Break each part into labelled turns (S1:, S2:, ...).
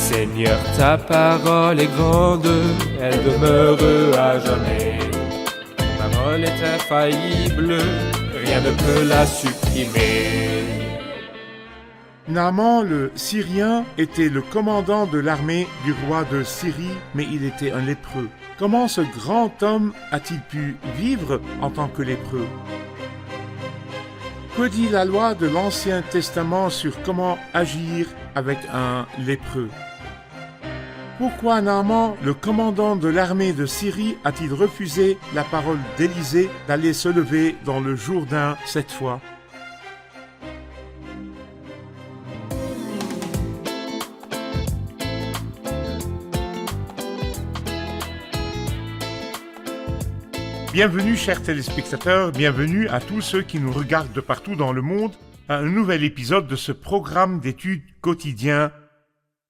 S1: Seigneur, ta parole est grande, elle demeure à jamais. Ta parole est infaillible, rien ne peut la supprimer.
S2: Naaman le Syrien était le commandant de l'armée du roi de Syrie, mais il était un lépreux. Comment ce grand homme a-t-il pu vivre en tant que lépreux? Que dit la loi de l'Ancien Testament sur comment agir avec un lépreux? Pourquoi Naaman, le commandant de l'armée de Syrie, a-t-il refusé la parole d'Élisée d'aller se lever dans le Jourdain cette fois? Bienvenue chers téléspectateurs, bienvenue à tous ceux qui nous regardent de partout dans le monde à un nouvel épisode de ce programme d'études quotidien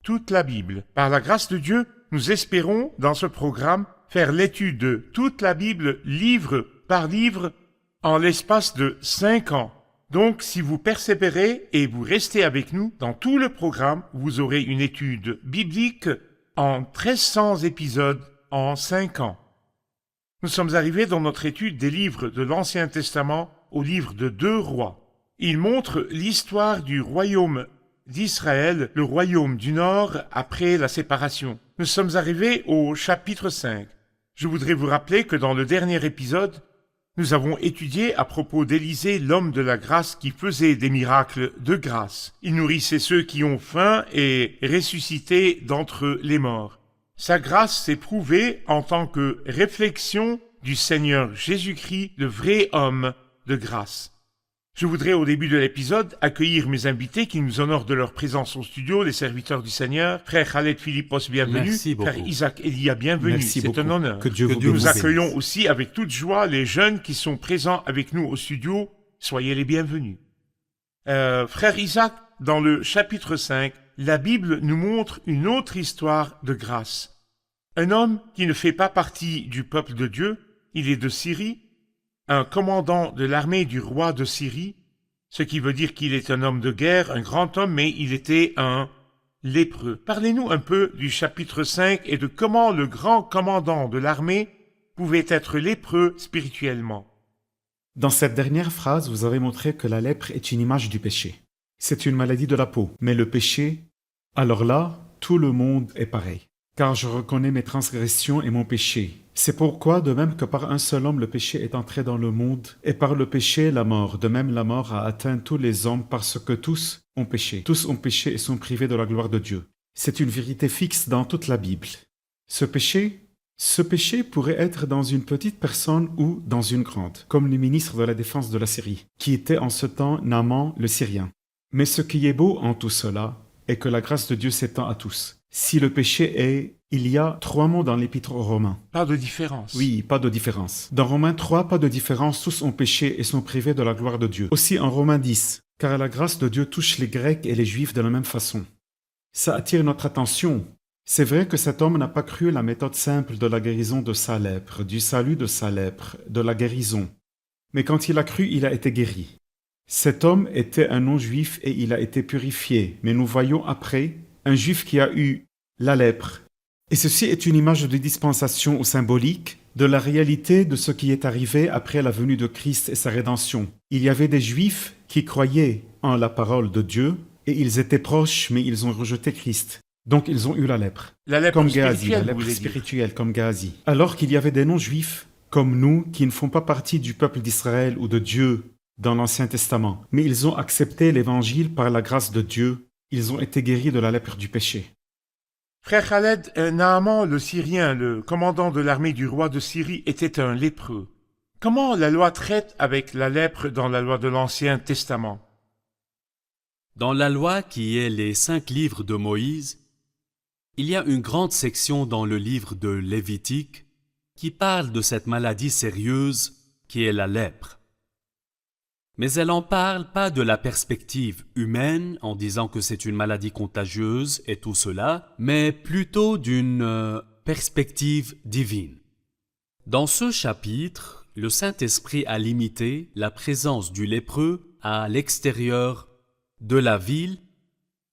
S2: Toute la Bible. Par la grâce de Dieu, nous espérons dans ce programme faire l'étude de toute la Bible livre par livre en l'espace de 5 ans. Donc si vous persévérez et vous restez avec nous dans tout le programme, vous aurez une étude biblique en 1300 épisodes en 5 ans. Nous sommes arrivés dans notre étude des livres de l'Ancien Testament au livre de 2 Rois. Il montre l'histoire du royaume d'Israël, le royaume du Nord, après la séparation. Nous sommes arrivés au chapitre 5. Je voudrais vous rappeler que dans le dernier épisode, nous avons étudié à propos d'Élisée, l'homme de la grâce qui faisait des miracles de grâce. Il nourrissait ceux qui ont faim et ressuscitait d'entre les morts. Sa grâce s'est prouvée en tant que réflexion du Seigneur Jésus-Christ, le vrai homme de grâce. Je voudrais au début de l'épisode accueillir mes invités qui nous honorent de leur présence au studio, les serviteurs du Seigneur. Frère Khaled Philippos, bienvenue.
S3: Merci beaucoup.
S2: Frère Isaac Elia, bienvenue. C'est un honneur.
S3: Que Dieu vous
S2: Nous
S3: bénisse.
S2: accueillons aussi avec toute joie les jeunes qui sont présents avec nous au studio. Soyez les bienvenus. Frère Isaac, dans le chapitre 5, la Bible nous montre une autre histoire de grâce. Un homme qui ne fait pas partie du peuple de Dieu, il est de Syrie, un commandant de l'armée du roi de Syrie, ce qui veut dire qu'il est un homme de guerre, un grand homme, mais il était un lépreux. Parlez-nous un peu du chapitre 5 et de comment le grand commandant de l'armée pouvait être lépreux spirituellement.
S3: Dans cette dernière phrase, vous avez montré que la lèpre est une image du péché. C'est une maladie de la peau. Mais le péché, alors là, tout le monde est pareil. Car je reconnais mes transgressions et mon péché. C'est pourquoi, de même que par un seul homme le péché est entré dans le monde, et par le péché la mort, de même la mort a atteint tous les hommes parce que tous ont péché. Tous ont péché et sont privés de la gloire de Dieu. C'est une vérité fixe dans toute la Bible. Ce péché pourrait être dans une petite personne ou dans une grande, comme le ministre de la Défense de la Syrie, qui était en ce temps Naaman le Syrien. Mais ce qui est beau en tout cela est que la grâce de Dieu s'étend à tous. Si le péché est, il y a 3 mots dans l'épître aux Romains.
S2: Pas de différence.
S3: Oui, pas de différence. Dans Romains 3, pas de différence, tous ont péché et sont privés de la gloire de Dieu. Aussi en Romains 10, car la grâce de Dieu touche les Grecs et les Juifs de la même façon. Ça attire notre attention. C'est vrai que cet homme n'a pas cru la méthode simple de la guérison de sa lèpre, du salut de sa lèpre, de la guérison. Mais quand il a cru, il a été guéri. Cet homme était un non-juif et il a été purifié. Mais nous voyons après un juif qui a eu la lèpre. Et ceci est une image de dispensation ou symbolique de la réalité de ce qui est arrivé après la venue de Christ et sa rédemption. Il y avait des juifs qui croyaient en la parole de Dieu et ils étaient proches mais ils ont rejeté Christ. Donc ils ont eu la lèpre.
S2: La lèpre
S3: Comme Géasi,
S2: spirituelle,
S3: la
S2: vous
S3: lèpre
S2: voulez dire.
S3: spirituelle comme Géasi. Alors qu'il y avait des non-juifs comme nous qui ne font pas partie du peuple d'Israël ou de Dieu dans l'Ancien Testament. Mais ils ont accepté l'évangile par la grâce de Dieu. Ils ont été guéris de la lèpre du péché.
S2: Frère Khaled, Naaman le Syrien, le commandant de l'armée du roi de Syrie, était un lépreux. Comment la loi traite avec la lèpre dans la loi de l'Ancien Testament?
S4: Dans la loi qui est les 5 livres de Moïse, il y a une grande section dans le livre de Lévitique qui parle de cette maladie sérieuse qui est la lèpre. Mais elle n'en parle pas de la perspective humaine en disant que c'est une maladie contagieuse et tout cela, mais plutôt d'une perspective divine. Dans ce chapitre, le Saint-Esprit a limité la présence du lépreux à l'extérieur de la ville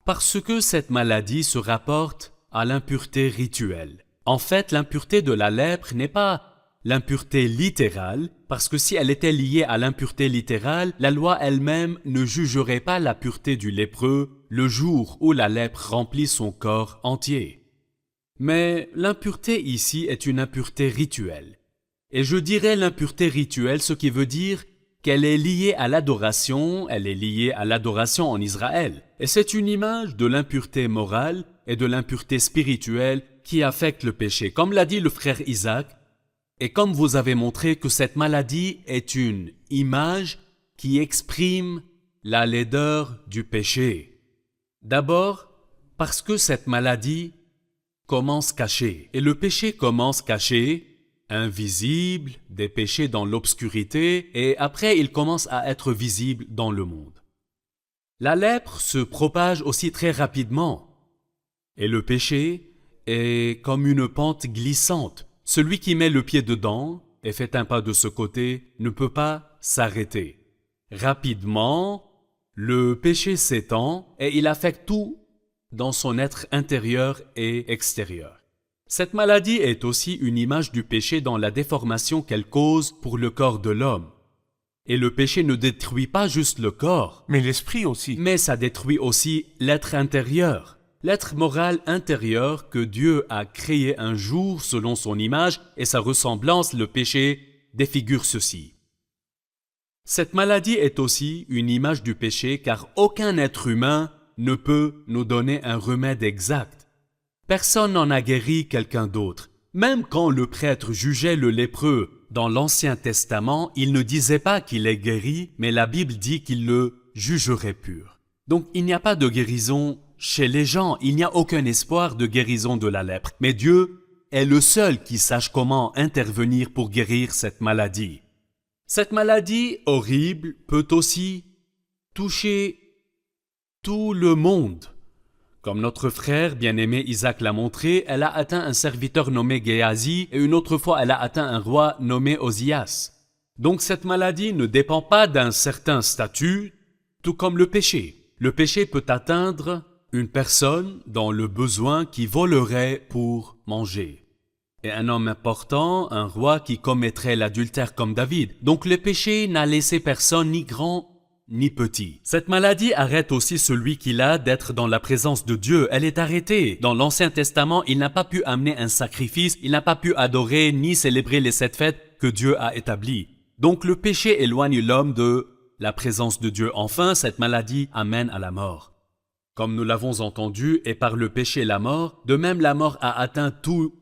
S4: parce que cette maladie se rapporte à l'impureté rituelle. En fait, l'impureté de la lèpre n'est pas l'impureté littérale, parce que si elle était liée à l'impureté littérale, la loi elle-même ne jugerait pas la pureté du lépreux le jour où la lèpre remplit son corps entier. Mais l'impureté ici est une impureté rituelle. Et je dirais l'impureté rituelle, ce qui veut dire qu'elle est liée à l'adoration, elle est liée à l'adoration en Israël. Et c'est une image de l'impureté morale et de l'impureté spirituelle qui affecte le péché. Comme l'a dit le frère Isaac, et comme vous avez montré que cette maladie est une image qui exprime la laideur du péché. D'abord, parce que cette maladie commence cachée. Et le péché commence caché, invisible, des péchés dans l'obscurité, et après il commence à être visible dans le monde. La lèpre se propage aussi très rapidement, et le péché est comme une pente glissante. Celui qui met le pied dedans et fait un pas de ce côté ne peut pas s'arrêter. Rapidement, le péché s'étend et il affecte tout dans son être intérieur et extérieur. Cette maladie est aussi une image du péché dans la déformation qu'elle cause pour le corps de l'homme. Et le péché ne détruit pas juste le corps,
S2: Mais l'esprit aussi.
S4: mais ça détruit aussi l'être intérieur. L'être moral intérieur que Dieu a créé un jour selon son image et sa ressemblance, le péché, défigure ceci. Cette maladie est aussi une image du péché car aucun être humain ne peut nous donner un remède exact. Personne n'en a guéri quelqu'un d'autre. Même quand le prêtre jugeait le lépreux dans l'Ancien Testament, il ne disait pas qu'il est guéri, mais la Bible dit qu'il le jugerait pur. Donc il n'y a pas de guérison chez les gens, il n'y a aucun espoir de guérison de la lèpre. Mais Dieu est le seul qui sache comment intervenir pour guérir cette maladie. Cette maladie horrible peut aussi toucher tout le monde. Comme notre frère bien-aimé Isaac l'a montré, elle a atteint un serviteur nommé Géasi et une autre fois elle a atteint un roi nommé Osias. Donc cette maladie ne dépend pas d'un certain statut, tout comme le péché. Le péché peut atteindre une personne dans le besoin qui volerait pour manger. Et un homme important, un roi qui commettrait l'adultère comme David. Donc le péché n'a laissé personne ni grand ni petit. Cette maladie arrête aussi celui qui l'a d'être dans la présence de Dieu. Elle est arrêtée. Dans l'Ancien Testament, il n'a pas pu amener un sacrifice, il n'a pas pu adorer ni célébrer les 7 fêtes que Dieu a établies. Donc le péché éloigne l'homme de la présence de Dieu. Enfin, cette maladie amène à la mort. Comme nous l'avons entendu, et par le péché la mort, de même la mort a atteint tous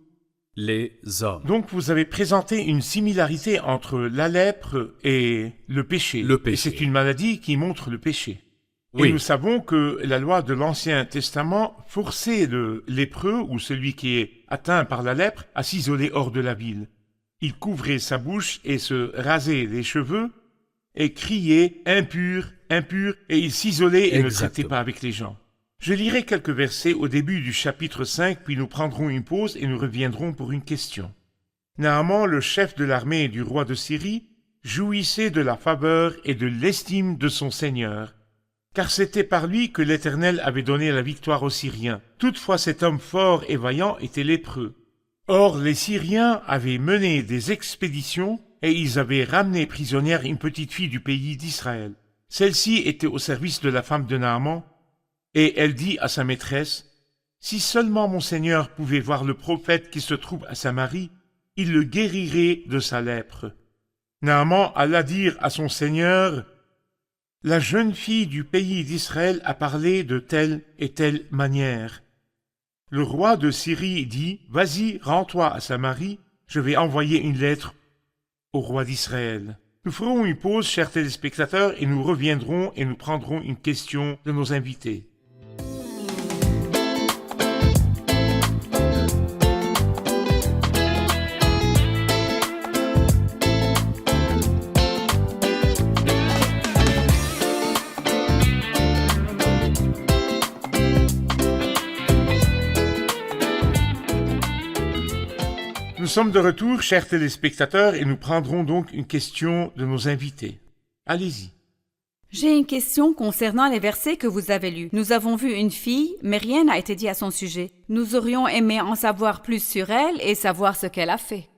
S4: les hommes.
S2: Donc vous avez présenté une similarité entre la lèpre et le péché.
S4: Le péché.
S2: Et c'est une maladie qui montre le péché.
S4: Oui.
S2: Et nous savons que la loi de l'Ancien Testament forçait le lépreux ou celui qui est atteint par la lèpre à s'isoler hors de la ville. Il couvrait sa bouche et se rasait les cheveux et criait « impur, impur » et il s'isolait et ne traitait pas avec les gens. Je lirai quelques versets au début du chapitre 5, puis nous prendrons une pause et nous reviendrons pour une question. Naaman, le chef de l'armée du roi de Syrie, jouissait de la faveur et de l'estime de son Seigneur, car c'était par lui que l'Éternel avait donné la victoire aux Syriens. Toutefois cet homme fort et vaillant était lépreux. Or les Syriens avaient mené des expéditions et ils avaient ramené prisonnière une petite fille du pays d'Israël. Celle-ci était au service de la femme de Naaman, et elle dit à sa maîtresse, « Si seulement mon Seigneur pouvait voir le prophète qui se trouve à Samarie, il le guérirait de sa lèpre. » Naaman alla dire à son Seigneur, « La jeune fille du pays d'Israël a parlé de telle et telle manière. » Le roi de Syrie dit, « Vas-y, rends-toi à Samarie, je vais envoyer une lettre au roi d'Israël. » Nous ferons une pause, chers téléspectateurs, et nous reviendrons et nous prendrons une question de nos invités. Nous sommes de retour, chers téléspectateurs, et nous prendrons donc une question de nos invités. Allez-y.
S5: J'ai une question concernant les versets que vous avez lus. Nous avons vu une fille, mais rien n'a été dit à son sujet. Nous aurions aimé en savoir plus sur elle et savoir ce qu'elle a fait.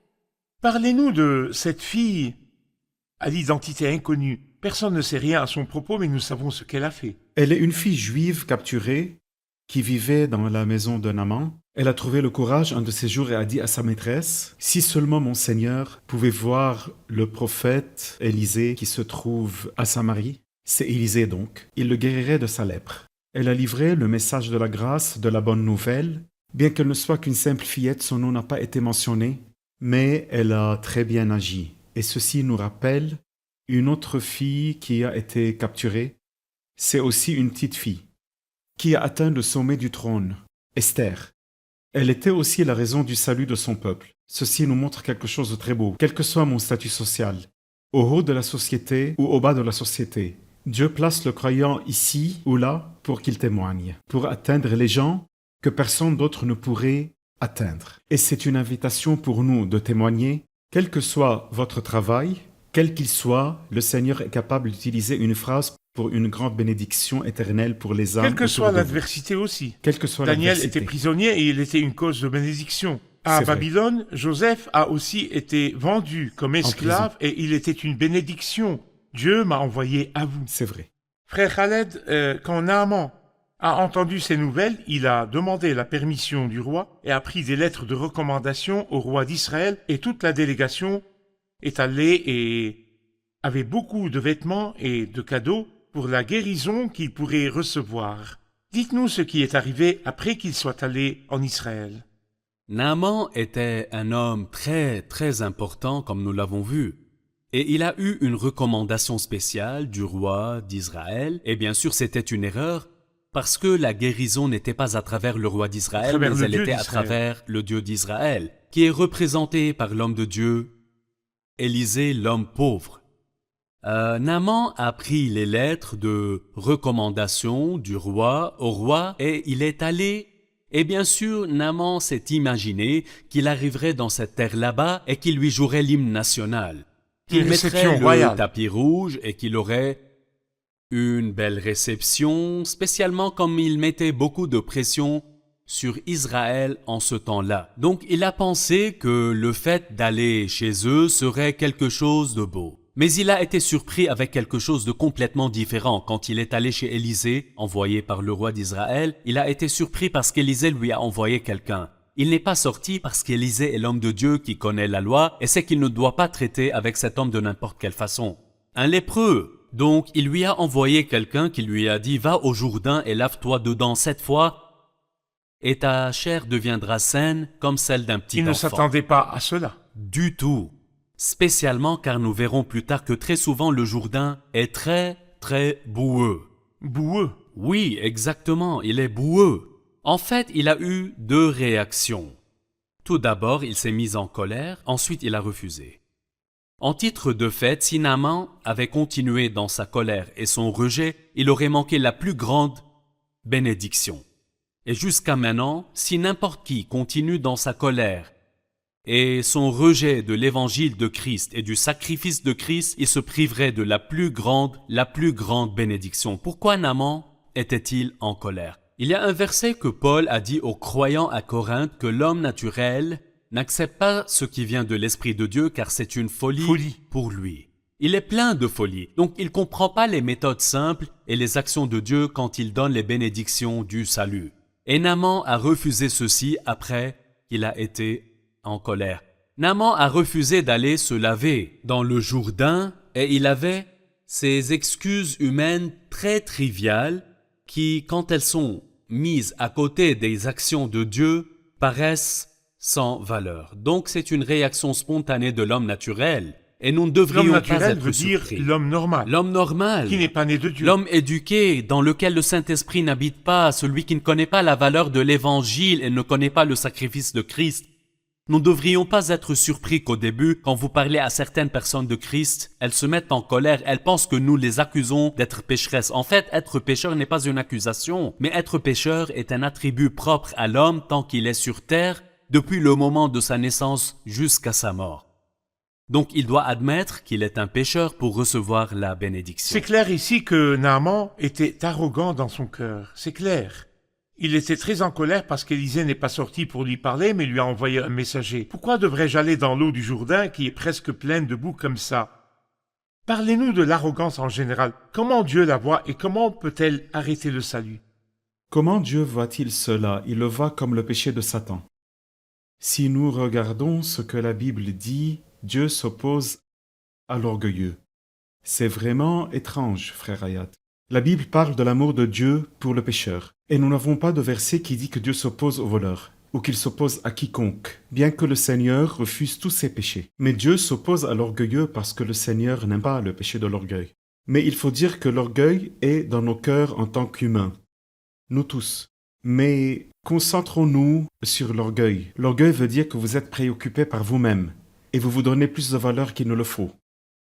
S2: Parlez-nous de cette fille à l'identité inconnue. Personne ne sait rien à son propos, mais nous savons ce qu'elle a fait.
S3: Elle est une fille juive capturée qui vivait dans la maison de Naaman. Elle a trouvé le courage un de ces jours et a dit à sa maîtresse, « Si seulement mon Seigneur pouvait voir le prophète Élisée qui se trouve à Samarie, c'est Élisée donc, il le guérirait de sa lèpre. » Elle a livré le message de la grâce, de la bonne nouvelle. Bien qu'elle ne soit qu'une simple fillette, son nom n'a pas été mentionné, mais elle a très bien agi. Et ceci nous rappelle une autre fille qui a été capturée. C'est aussi une petite fille qui a atteint le sommet du trône, Esther. Elle était aussi la raison du salut de son peuple. Ceci nous montre quelque chose de très beau, quel que soit mon statut social, au haut de la société ou au bas de la société. Dieu place le croyant ici ou là pour qu'il témoigne, pour atteindre les gens que personne d'autre ne pourrait atteindre. Et c'est une invitation pour nous de témoigner, quel que soit votre travail, quel qu'il soit, le Seigneur est capable d'utiliser une phrase pour une grande bénédiction éternelle pour les âmes.
S2: Quelle que soit
S3: autour de vous.
S2: l'adversité aussi.
S3: Quelle que soit
S2: Daniel
S3: l'adversité.
S2: était prisonnier et il était une cause de bénédiction. À
S3: C'est vrai.
S2: Babylone, Joseph a aussi été vendu comme esclave et il était une bénédiction. Dieu m'a envoyé à vous.
S3: C'est vrai.
S2: Frère Khaled, quand Naaman a entendu ces nouvelles, il a demandé la permission du roi et a pris des lettres de recommandation au roi d'Israël et toute la délégation est allée et avait beaucoup de vêtements et de cadeaux pour la guérison qu'il pourrait recevoir. Dites-nous ce qui est arrivé après qu'il soit allé en Israël.
S4: Naaman était un homme très, très important, comme nous l'avons vu. Et il a eu une recommandation spéciale du roi d'Israël. Et bien sûr, c'était une erreur, parce que la guérison n'était pas à travers le roi d'Israël, mais elle était à travers le Dieu d'Israël, qui est représenté par l'homme de Dieu, Élisée, l'homme pauvre. Naaman a pris les lettres de recommandation du roi au roi et il est allé. Et bien sûr, Naaman s'est imaginé qu'il arriverait dans cette terre là-bas et qu'il lui jouerait l'hymne national, qu'il mettrait le tapis rouge et qu'il aurait une belle réception, spécialement comme il mettait beaucoup de pression sur Israël en ce temps-là. Donc il a pensé que le fait d'aller chez eux serait quelque chose de beau. Mais il a été surpris avec quelque chose de complètement différent. Quand il est allé chez Élisée, envoyé par le roi d'Israël, il a été surpris parce qu'Élisée lui a envoyé quelqu'un. Il n'est pas sorti parce qu'Élisée est l'homme de Dieu qui connaît la loi et sait qu'il ne doit pas traiter avec cet homme de n'importe quelle façon. Un lépreux. Donc il lui a envoyé quelqu'un qui lui a dit « Va au Jourdain et lave-toi dedans 7 fois et ta chair deviendra saine comme celle d'un petit enfant. »
S2: Il ne s'attendait pas à cela.
S4: Du tout. Spécialement car nous verrons plus tard que très souvent le Jourdain est très, très boueux.
S2: Boueux.
S4: Oui, exactement, il est boueux. En fait, il a eu 2 réactions. Tout d'abord, il s'est mis en colère, ensuite il a refusé. En titre de fait, si Naaman avait continué dans sa colère et son rejet, il aurait manqué la plus grande bénédiction. Et jusqu'à maintenant, si n'importe qui continue dans sa colère et son rejet de l'évangile de Christ et du sacrifice de Christ, il se priverait de la plus grande bénédiction. Pourquoi Naaman était-il en colère? Il y a un verset que Paul a dit aux croyants à Corinthe que l'homme naturel n'accepte pas ce qui vient de l'Esprit de Dieu car c'est une folie pour lui. Il est plein de folie, donc il ne comprend pas les méthodes simples et les actions de Dieu quand il donne les bénédictions du salut. Et Naaman a refusé ceci après qu'il a été en colère. Naaman a refusé d'aller se laver dans le Jourdain et il avait ces excuses humaines très triviales qui, quand elles sont mises à côté des actions de Dieu, paraissent sans valeur. Donc c'est une réaction spontanée de l'homme naturel et nous ne devrions pas être surpris.
S2: L'homme naturel veut dire l'homme normal.
S4: L'homme normal.
S2: Qui n'est pas né de Dieu.
S4: L'homme éduqué, dans lequel le Saint-Esprit n'habite pas, celui qui ne connaît pas la valeur de l'Évangile et ne connaît pas le sacrifice de Christ. Nous ne devrions pas être surpris qu'au début, quand vous parlez à certaines personnes de Christ, elles se mettent en colère, elles pensent que nous les accusons d'être pécheresses. En fait, être pécheur n'est pas une accusation, mais être pécheur est un attribut propre à l'homme tant qu'il est sur terre, depuis le moment de sa naissance jusqu'à sa mort. Donc il doit admettre qu'il est un pécheur pour recevoir la bénédiction.
S2: C'est clair ici que Naaman était arrogant dans son cœur, c'est clair. Il était très en colère parce qu'Élisée n'est pas sorti pour lui parler, mais lui a envoyé un messager. Pourquoi devrais-je aller dans l'eau du Jourdain qui est presque pleine de boue comme ça? Parlez-nous de l'arrogance en général. Comment Dieu la voit et comment peut-elle arrêter le salut?
S3: Comment Dieu voit-il cela? Il le voit comme le péché de Satan. Si nous regardons ce que la Bible dit, Dieu s'oppose à l'orgueilleux. C'est vraiment étrange, frère Hayat. La Bible parle de l'amour de Dieu pour le pécheur. Et nous n'avons pas de verset qui dit que Dieu s'oppose au voleur, ou qu'il s'oppose à quiconque, bien que le Seigneur refuse tous ses péchés. Mais Dieu s'oppose à l'orgueilleux parce que le Seigneur n'aime pas le péché de l'orgueil. Mais il faut dire que l'orgueil est dans nos cœurs en tant qu'humains. Nous tous. Mais concentrons-nous sur l'orgueil. L'orgueil veut dire que vous êtes préoccupé par vous-même, et vous vous donnez plus de valeur qu'il ne le faut.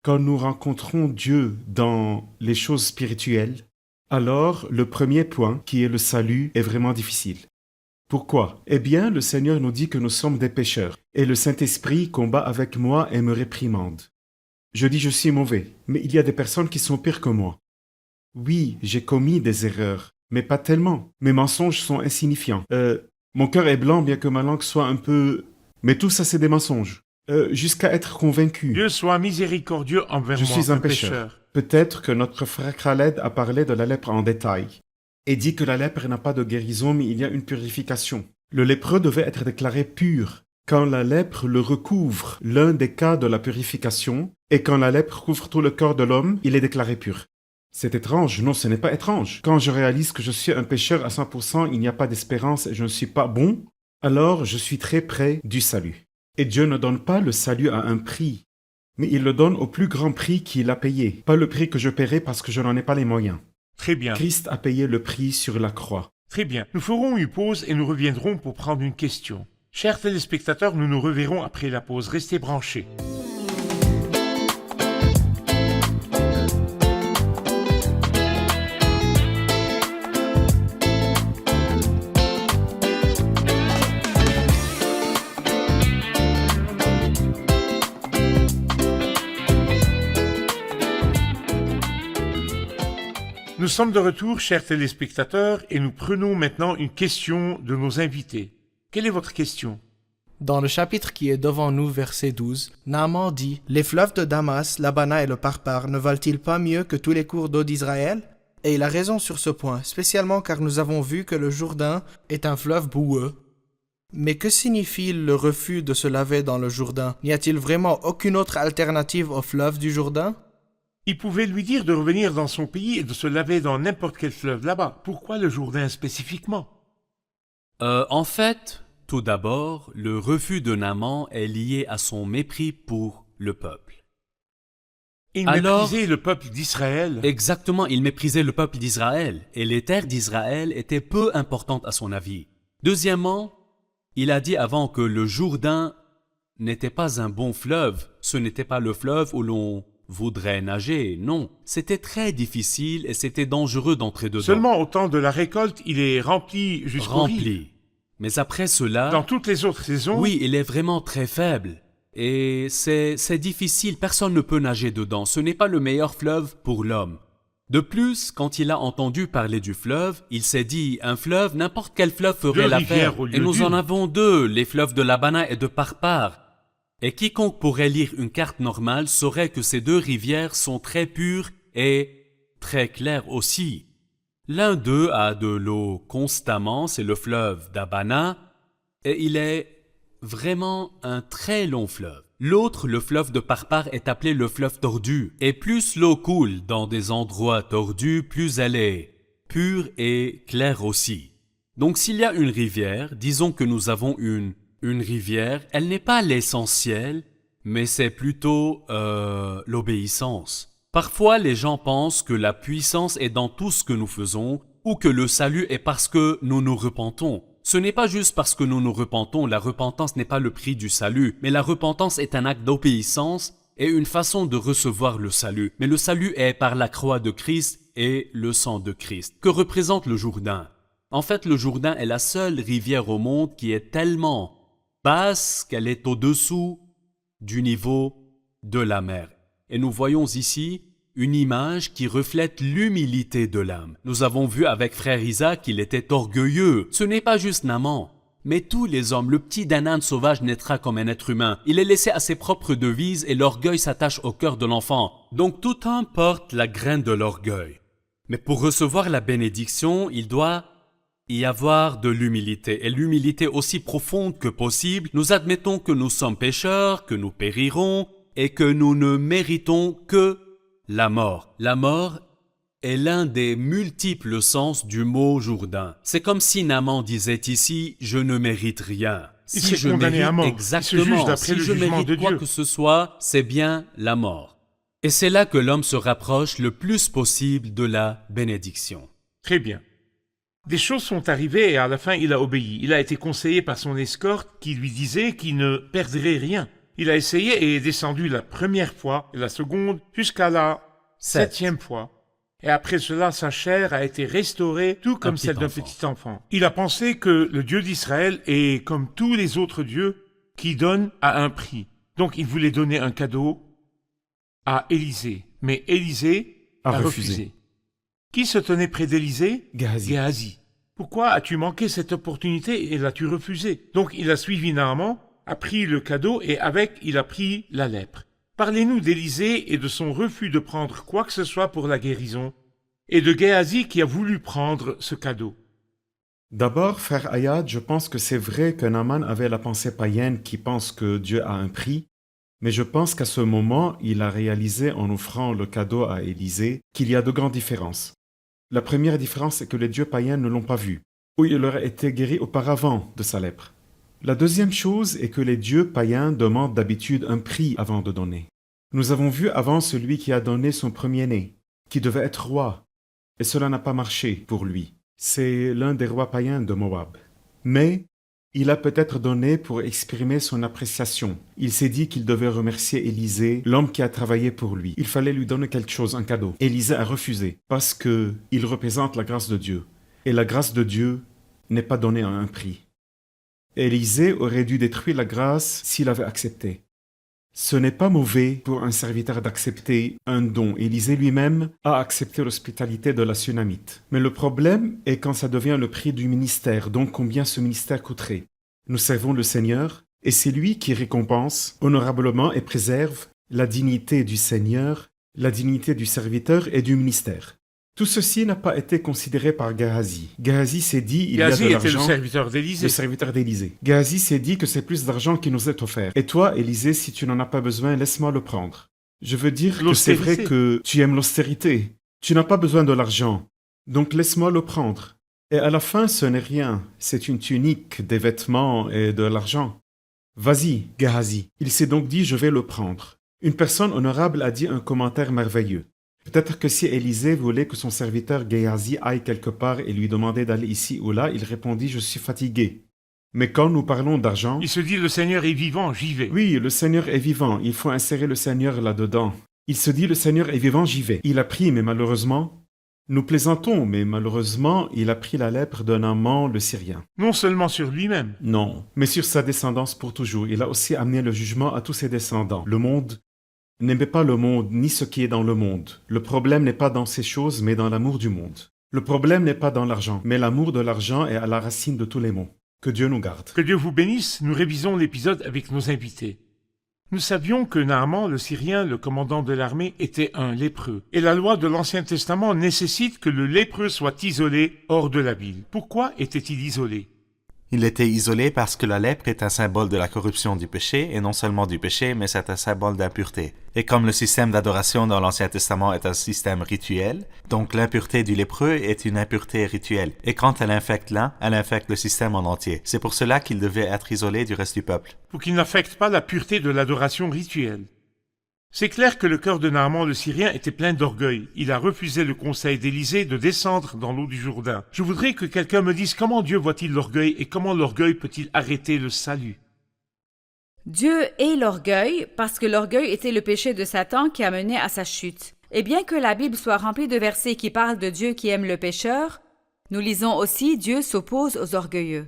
S3: Quand nous rencontrons Dieu dans les choses spirituelles, alors le premier point, qui est le salut, est vraiment difficile. Pourquoi? Eh bien, le Seigneur nous dit que nous sommes des pécheurs, et le Saint-Esprit combat avec moi et me réprimande. Je dis je suis mauvais, mais il y a des personnes qui sont pires que moi. Oui, j'ai commis des erreurs, mais pas tellement. Mes mensonges sont insignifiants. Mon cœur est blanc bien que ma langue soit un peu... Mais tout ça c'est des mensonges. Jusqu'à être convaincu.
S2: Dieu soit miséricordieux envers
S3: Je
S2: moi,
S3: suis un pécheur. Peut-être que notre frère Khaled a parlé de la lèpre en détail et dit que la lèpre n'a pas de guérison mais il y a une purification. Le lépreux devait être déclaré pur. Quand la lèpre le recouvre, l'un des cas de la purification, et quand la lèpre couvre tout le corps de l'homme, il est déclaré pur. C'est étrange. Non, ce n'est pas étrange. Quand je réalise que je suis un pécheur à 100%, il n'y a pas d'espérance et je ne suis pas bon, alors je suis très près du salut. Et Dieu ne donne pas le salut à un prix, mais il le donne au plus grand prix qu'il a payé, pas le prix que je paierai parce que je n'en ai pas les moyens.
S2: Très bien.
S3: Christ a payé le prix sur la croix.
S2: Très bien. Nous ferons une pause et nous reviendrons pour prendre une question. Chers téléspectateurs, nous nous reverrons après la pause. Restez branchés. Nous sommes de retour, chers téléspectateurs, et nous prenons maintenant une question de nos invités. Quelle est votre question?
S6: Dans le chapitre qui est devant nous, verset 12, Naaman dit « Les fleuves de Damas, l'Abana et le Parpar ne valent-ils pas mieux que tous les cours d'eau d'Israël ?» Et il a raison sur ce point, spécialement car nous avons vu que le Jourdain est un fleuve boueux. Mais que signifie le refus de se laver dans le Jourdain? N'y a-t-il vraiment aucune autre alternative au fleuve du Jourdain?
S2: Il pouvait lui dire de revenir dans son pays et de se laver dans n'importe quel fleuve là-bas. Pourquoi le Jourdain spécifiquement?
S4: En fait, tout d'abord, le refus de Naaman est lié à son mépris pour le peuple.
S2: Il
S4: Alors,
S2: méprisait le peuple d'Israël.
S4: Exactement, il méprisait le peuple d'Israël, et les terres d'Israël étaient peu importantes à son avis. Deuxièmement, il a dit avant que le Jourdain n'était pas un bon fleuve, ce n'était pas le fleuve où l'on voudrait nager, non. C'était très difficile et c'était dangereux d'entrer dedans.
S2: Seulement au temps de la récolte, il est rempli jusqu'au riz.
S4: Rempli. Mais après cela...
S2: Dans toutes les autres saisons...
S4: Oui, il est vraiment très faible. Et c'est difficile, personne ne peut nager dedans. Ce n'est pas le meilleur fleuve pour l'homme. De plus, quand il a entendu parler du fleuve, il s'est dit, un fleuve, n'importe quel fleuve ferait l'affaire. Et nous en avons deux, les fleuves de l'Abana et de Parpar. Et quiconque pourrait lire une carte normale saurait que ces deux rivières sont très pures et très claires aussi. L'un d'eux a de l'eau constamment, c'est le fleuve d'Abana, et il est vraiment un très long fleuve. L'autre, le fleuve de Parpar, est appelé le fleuve tordu, et plus l'eau coule dans des endroits tordus, plus elle est pure et claire aussi. Donc s'il y a une rivière, disons que nous avons une rivière, elle n'est pas l'essentiel, mais c'est plutôt l'obéissance. Parfois, les gens pensent que la puissance est dans tout ce que nous faisons, ou que le salut est parce que nous nous repentons. Ce n'est pas juste parce que nous nous repentons, la repentance n'est pas le prix du salut, mais la repentance est un acte d'obéissance et une façon de recevoir le salut. Mais le salut est par la croix de Christ et le sang de Christ. Que représente le Jourdain? En fait, le Jourdain est la seule rivière au monde qui est tellement basse qu'elle est au-dessous du niveau de la mer. Et nous voyons ici une image qui reflète l'humilité de l'âme. Nous avons vu avec frère Isaac qu'il était orgueilleux. Ce n'est pas juste Naaman, mais tous les hommes. Le petit d'un âne sauvage naîtra comme un être humain. Il est laissé à ses propres devises et l'orgueil s'attache au cœur de l'enfant. Donc tout homme porte la graine de l'orgueil. Mais pour recevoir la bénédiction, il doit y avoir de l'humilité, et l'humilité aussi profonde que possible. Nous admettons que nous sommes pécheurs, que nous périrons, et que nous ne méritons que la mort. La mort est l'un des multiples sens du mot Jourdain. C'est comme si Naaman disait ici « je ne mérite rien ».
S2: Il
S4: Si
S2: s'est
S4: je
S2: condamné à
S4: mérite
S2: mort.
S4: exactement,
S2: Il se juge d'après
S4: si
S2: le
S4: je
S2: jugement
S4: mérite
S2: de
S4: quoi
S2: Dieu.
S4: que ce soit, c'est bien la mort. Et c'est là que l'homme se rapproche le plus possible de la bénédiction.
S2: Très bien. Des choses sont arrivées et à la fin il a obéi. Il a été conseillé par son escorte qui lui disait qu'il ne perdrait rien. Il a essayé et est descendu la première fois et la seconde jusqu'à la 7e fois. Et après cela, sa chair a été restaurée tout comme
S4: petit
S2: celle d'un
S4: enfant.
S2: petit enfant. Il a pensé que le Dieu d'Israël est comme tous les autres dieux qui donnent à un prix. Donc il voulait donner un cadeau à Élisée. Mais Élisée
S3: A
S2: a
S3: refusé.
S2: refusé. Qui se tenait près d'Élisée?
S3: Géasi.
S2: Géasi. Pourquoi as-tu manqué cette opportunité et l'as-tu refusé? Donc il a suivi Naaman, a pris le cadeau et avec il a pris la lèpre. Parlez-nous d'Élisée et de son refus de prendre quoi que ce soit pour la guérison, et de Géasi qui a voulu prendre ce cadeau.
S3: D'abord, frère Ayad, je pense que c'est vrai que Naaman avait la pensée païenne qui pense que Dieu a un prix, mais je pense qu'à ce moment, il a réalisé en offrant le cadeau à Élisée qu'il y a de grandes différences. La première différence est que les dieux païens ne l'ont pas vu, ou il aurait été guéri auparavant de sa lèpre. La deuxième chose est que les dieux païens demandent d'habitude un prix avant de donner. Nous avons vu avant celui qui a donné son premier-né, qui devait être roi, et cela n'a pas marché pour lui. C'est l'un des rois païens de Moab. Mais il a peut-être donné pour exprimer son appréciation. Il s'est dit qu'il devait remercier Élisée, l'homme qui a travaillé pour lui. Il fallait lui donner quelque chose, un cadeau. Élisée a refusé, parce que il représente la grâce de Dieu. Et la grâce de Dieu n'est pas donnée à un prix. Élisée aurait dû détruire la grâce s'il avait accepté. Ce n'est pas mauvais pour un serviteur d'accepter un don. Élisée lui-même a accepté l'hospitalité de la Sunamite. Mais le problème est quand ça devient le prix du ministère, donc combien ce ministère coûterait. Nous servons le Seigneur, et c'est lui qui récompense honorablement et préserve la dignité du Seigneur, la dignité du serviteur et du ministère. Tout ceci n'a pas été considéré par Géasi. Géasi s'est dit, il
S2: Géasi
S3: y a de
S2: était le
S3: l'argent.
S2: serviteur d'Élisée.
S3: Le serviteur d'Élisée. Géasi s'est dit que c'est plus d'argent qui nous est offert. Et toi, Élisée, si tu n'en as pas besoin, laisse-moi le prendre. Je veux dire que c'est vrai
S2: L'austérité.
S3: que tu aimes l'austérité. Tu n'as pas besoin de l'argent. Donc laisse-moi le prendre. Et à la fin, ce n'est rien. C'est une tunique, des vêtements et de l'argent. Vas-y, Géasi. Il s'est donc dit, je vais le prendre. Une personne honorable a dit un commentaire merveilleux. Peut-être que si Élisée voulait que son serviteur Géasi aille quelque part et lui demandait d'aller ici ou là, il répondit « Je suis fatigué ». Mais quand nous parlons d'argent,
S2: Il se dit, le Seigneur est vivant, j'y vais.
S3: oui, le Seigneur est vivant, il faut insérer le Seigneur là-dedans. Il se dit « Le Seigneur est vivant, j'y vais ». Il a pris, mais malheureusement, nous plaisantons, mais malheureusement, il a pris la lèpre d'un amant, le Syrien.
S2: Non seulement sur lui-même.
S3: Non, mais sur sa descendance pour toujours. Il a aussi amené le jugement à tous ses descendants. Le monde n'aimez pas le monde, ni ce qui est dans le monde. Le problème n'est pas dans ces choses, mais dans l'amour du monde. Le problème n'est pas dans l'argent, mais l'amour de l'argent est à la racine de tous les maux. Que Dieu nous garde.
S2: Que Dieu vous bénisse, nous révisons l'épisode avec nos invités. Nous savions que Naaman, le Syrien, le commandant de l'armée, était un lépreux. Et la loi de l'Ancien Testament nécessite que le lépreux soit isolé hors de la ville. Pourquoi était-il isolé?
S7: Il était isolé parce que la lèpre est un symbole de la corruption du péché, et non seulement du péché, mais c'est un symbole d'impureté. Et comme le système d'adoration dans l'Ancien Testament est un système rituel, donc l'impureté du lépreux est une impureté rituelle. Et quand elle infecte l'un, elle infecte le système en entier. C'est pour cela qu'il devait être isolé du reste du peuple.
S2: Pour qu'il n'affecte pas la pureté de l'adoration rituelle. C'est clair que le cœur de Naaman le Syrien était plein d'orgueil. Il a refusé le conseil d'Élisée de descendre dans l'eau du Jourdain. Je voudrais que quelqu'un me dise comment Dieu voit-il l'orgueil et comment l'orgueil peut-il arrêter le salut.
S5: Dieu est l'orgueil parce que l'orgueil était le péché de Satan qui a mené à sa chute. Et bien que la Bible soit remplie de versets qui parlent de Dieu qui aime le pécheur, nous lisons aussi Dieu s'oppose aux orgueilleux.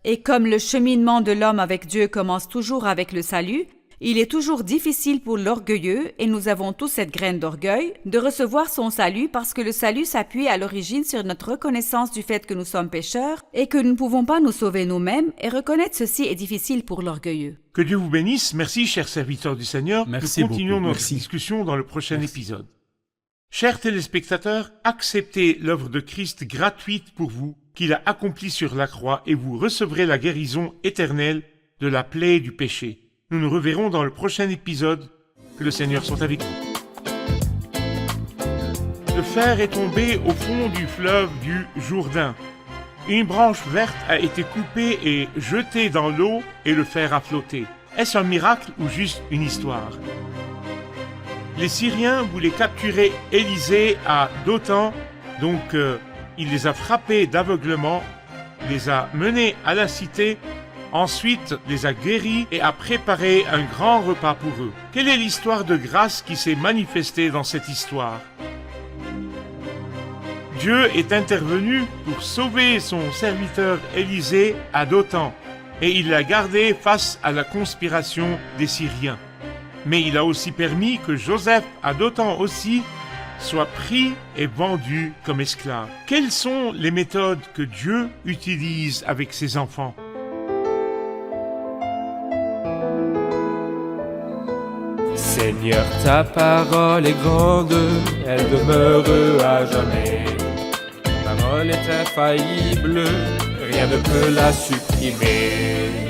S5: Et comme le cheminement de l'homme avec Dieu commence toujours avec le salut, Il est toujours difficile pour l'orgueilleux, et nous avons tous cette graine d'orgueil, de recevoir son salut parce que le salut s'appuie à l'origine sur notre reconnaissance du fait que nous sommes pécheurs et que nous ne pouvons pas nous sauver nous-mêmes, et reconnaître ceci est difficile pour l'orgueilleux.
S2: Que Dieu vous bénisse. Merci, chers serviteurs du Seigneur.
S4: Merci
S2: Nous continuons
S4: beaucoup.
S2: notre
S3: Merci.
S2: discussion dans le prochain épisode. Chers téléspectateurs, acceptez l'œuvre de Christ gratuite pour vous, qu'il a accomplie sur la croix, et vous recevrez la guérison éternelle de la plaie du péché. Nous nous reverrons dans le prochain épisode. Que le Seigneur soit avec vous. Le fer est tombé au fond du fleuve du Jourdain. Une branche verte a été coupée et jetée dans l'eau, et le fer a flotté. Est-ce un miracle ou juste une histoire? Les Syriens voulaient capturer Élisée à Dothan, donc il les a frappés d'aveuglement, les a menés à la cité, ensuite les a guéris et a préparé un grand repas pour eux. Quelle est l'histoire de grâce qui s'est manifestée dans cette histoire? Dieu est intervenu pour sauver son serviteur Élisée à Dothan, et il l'a gardé face à la conspiration des Syriens. Mais il a aussi permis que Joseph à Dothan aussi soit pris et vendu comme esclave. Quelles sont les méthodes que Dieu utilise avec ses enfants?
S1: Seigneur, ta parole est grande, elle demeure à jamais. Ta parole est infaillible, rien ne peut la supprimer.